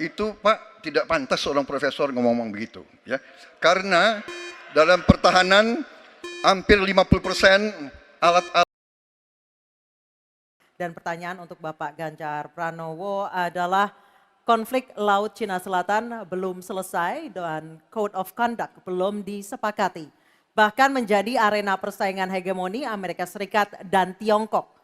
Itu Pak tidak pantas seorang profesor ngomong begitu ya. Karena dalam pertahanan hampir 50% alat-alat. Dan pertanyaan untuk Bapak Ganjar Pranowo adalah konflik Laut Cina Selatan belum selesai dan Code of Conduct belum disepakati. Bahkan menjadi arena persaingan hegemoni Amerika Serikat dan Tiongkok.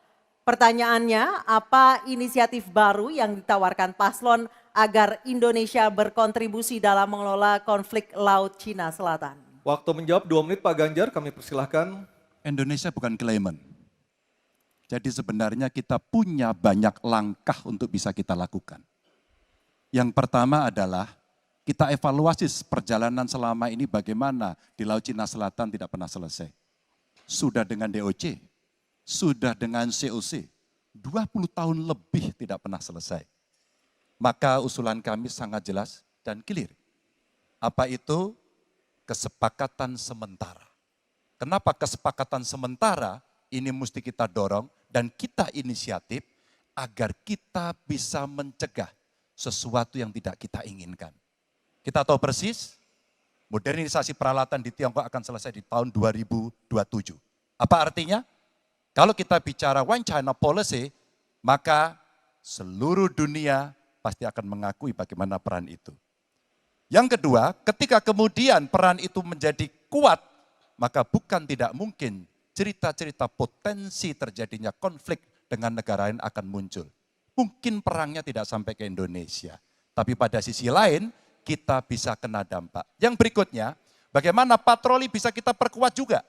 Pertanyaannya, apa inisiatif baru yang ditawarkan paslon agar Indonesia berkontribusi dalam mengelola konflik Laut Cina Selatan? Waktu menjawab 2 menit Pak Ganjar, kami persilahkan. Indonesia bukan claimant. Jadi sebenarnya kita punya banyak langkah untuk bisa kita lakukan. Yang pertama adalah kita evaluasi perjalanan selama ini bagaimana di Laut Cina Selatan tidak pernah selesai. Sudah dengan DOC, sudah dengan COC, 20 tahun lebih tidak pernah selesai. Maka usulan kami sangat jelas dan clear. Apa itu? Kesepakatan sementara. Kenapa kesepakatan sementara ini mesti kita dorong dan kita inisiatif agar kita bisa mencegah sesuatu yang tidak kita inginkan. Kita tahu persis, modernisasi peralatan di Tiongkok akan selesai di tahun 2027. Apa artinya? Kalau kita bicara One China Policy, maka seluruh dunia pasti akan mengakui bagaimana peran itu. Yang kedua, ketika kemudian peran itu menjadi kuat, maka bukan tidak mungkin cerita-cerita potensi terjadinya konflik dengan negara lain akan muncul. Mungkin perangnya tidak sampai ke Indonesia, tapi pada sisi lain kita bisa kena dampak. Yang berikutnya, bagaimana patroli bisa kita perkuat juga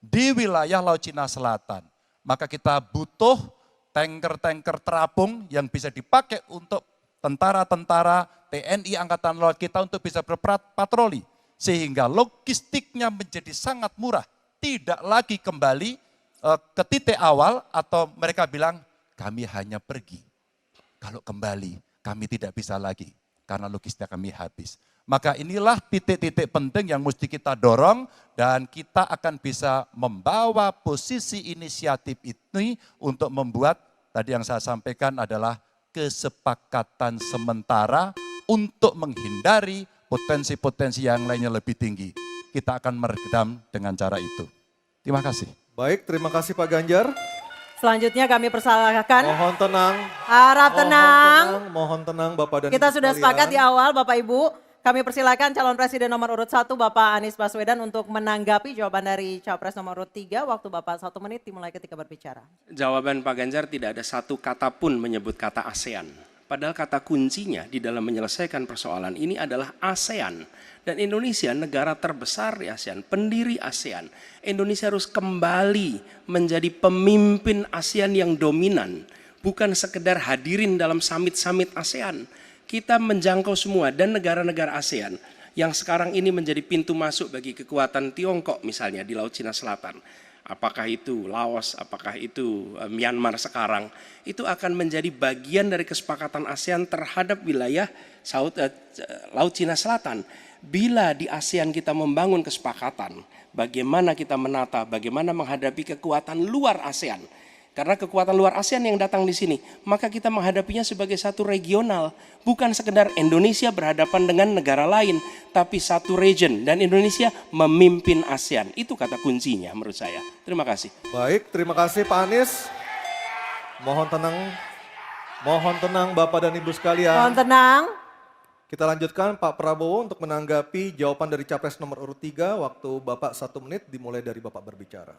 di wilayah Laut Cina Selatan. Maka kita butuh tanker-tanker terapung yang bisa dipakai untuk tentara-tentara TNI Angkatan Laut kita untuk bisa berpatroli. Sehingga logistiknya menjadi sangat murah. Tidak lagi kembali ke titik awal atau mereka bilang kami hanya pergi. Kalau kembali kami tidak bisa lagi karena logistik kami habis. Maka inilah titik-titik penting yang mesti kita dorong dan kita akan bisa membawa posisi inisiatif ini untuk membuat tadi yang saya sampaikan adalah kesepakatan sementara untuk menghindari potensi-potensi yang lainnya lebih tinggi. Kita akan meredam dengan cara itu. Terima kasih. Baik, terima kasih Pak Ganjar. Selanjutnya kami persilahkan. Mohon tenang. Harap tenang. Mohon tenang Bapak dan Kita Ibu sudah sekalian. sepakat di awal Bapak Ibu. Kami persilakan calon presiden nomor urut 1 Bapak Anies Baswedan untuk menanggapi jawaban dari capres nomor urut 3. Waktu Bapak 1 menit dimulai ketika berbicara. Jawaban Pak Ganjar tidak ada satu kata pun menyebut kata ASEAN. Padahal kata kuncinya di dalam menyelesaikan persoalan ini adalah ASEAN. Dan Indonesia negara terbesar di ASEAN, pendiri ASEAN. Indonesia harus kembali menjadi pemimpin ASEAN yang dominan. Bukan sekedar hadirin dalam summit-summit ASEAN. Kita menjangkau semua dan negara-negara ASEAN yang sekarang ini menjadi pintu masuk bagi kekuatan Tiongkok misalnya di Laut Cina Selatan. Apakah itu Laos, apakah itu Myanmar sekarang, itu akan menjadi bagian dari kesepakatan ASEAN terhadap wilayah Laut Cina Selatan. Bila di ASEAN kita membangun kesepakatan, bagaimana kita menata, bagaimana menghadapi kekuatan luar ASEAN. Karena kekuatan luar ASEAN yang datang di sini, maka kita menghadapinya sebagai satu regional. Bukan sekedar Indonesia berhadapan dengan negara lain, tapi satu region. Dan Indonesia memimpin ASEAN. Itu kata kuncinya menurut saya. Terima kasih. Baik, terima kasih Pak Anies. Mohon tenang Bapak dan Ibu sekalian. Mohon tenang. Kita lanjutkan Pak Prabowo untuk menanggapi jawaban dari capres nomor urut 3. Waktu Bapak 1 menit dimulai dari Bapak berbicara.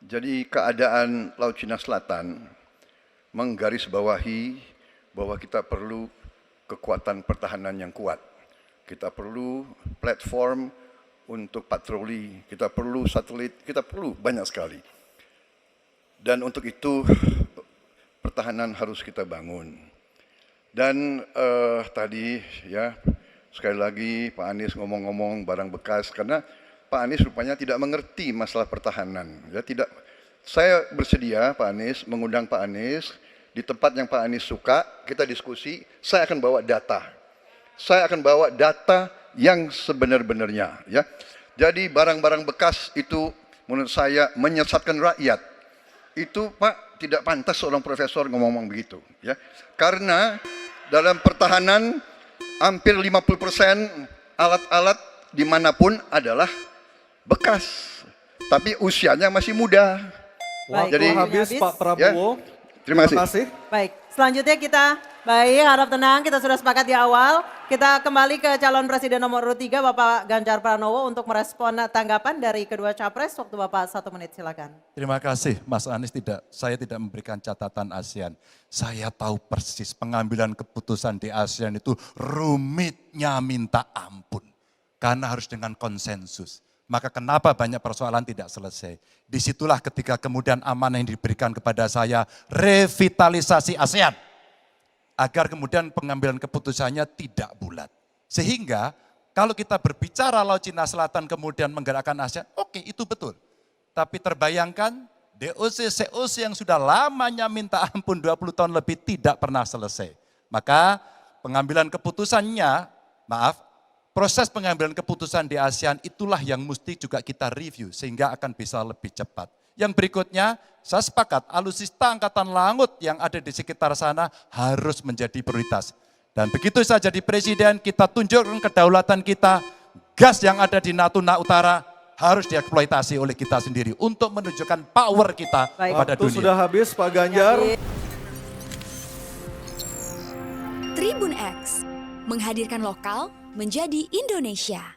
Jadi keadaan Laut Cina Selatan menggarisbawahi bahwa kita perlu kekuatan pertahanan yang kuat. Kita perlu platform untuk patroli, kita perlu satelit, kita perlu banyak sekali. Dan untuk itu pertahanan harus kita bangun. Dan tadi ya sekali lagi Pak Anies ngomong-ngomong barang bekas karena Pak Anies rupanya tidak mengerti masalah pertahanan. Ya, tidak. Saya bersedia Pak Anies mengundang Pak Anies di tempat yang Pak Anies suka, kita diskusi. Saya akan bawa data. Saya akan bawa data yang sebenar-benarnya. Ya. Jadi barang-barang bekas itu menurut saya menyesatkan rakyat. Itu Pak tidak pantas seorang profesor ngomong begitu. Ya. Karena dalam pertahanan hampir 50% alat-alat dimanapun adalah bekas, tapi usianya masih muda. Baik, Jadi- Waktu habis habis. Pak Prabowo. Terima kasih. Baik, selanjutnya kita, baik harap tenang, kita sudah sepakat di awal. Kita kembali ke calon presiden nomor urut 3 Bapak Ganjar Pranowo untuk merespon tanggapan dari kedua capres. Waktu Bapak 1 menit silakan. Terima kasih Mas Anies, saya tidak memberikan catatan ASEAN. Saya tahu persis pengambilan keputusan di ASEAN itu rumitnya minta ampun. Karena harus dengan konsensus. Maka kenapa banyak persoalan tidak selesai. Disitulah ketika kemudian amanah yang diberikan kepada saya, revitalisasi ASEAN. Agar kemudian pengambilan keputusannya tidak bulat. Sehingga kalau kita berbicara Laut Cina Selatan kemudian menggerakkan ASEAN, oke itu betul. Tapi terbayangkan DOC, COC yang sudah lamanya minta ampun 20 tahun lebih tidak pernah selesai. Maka pengambilan keputusannya, proses pengambilan keputusan di ASEAN itulah yang mesti juga kita review sehingga akan bisa lebih cepat. Yang berikutnya, saya sepakat alutsista angkatan laut yang ada di sekitar sana harus menjadi prioritas. Dan begitu saya jadi presiden, kita tunjukkan kedaulatan kita, gas yang ada di Natuna Utara harus dieksploitasi oleh kita sendiri untuk menunjukkan power kita Baik. kepada Waktu dunia. sudah habis Pak Ganjar. Tribun X menghadirkan lokal menjadi Indonesia.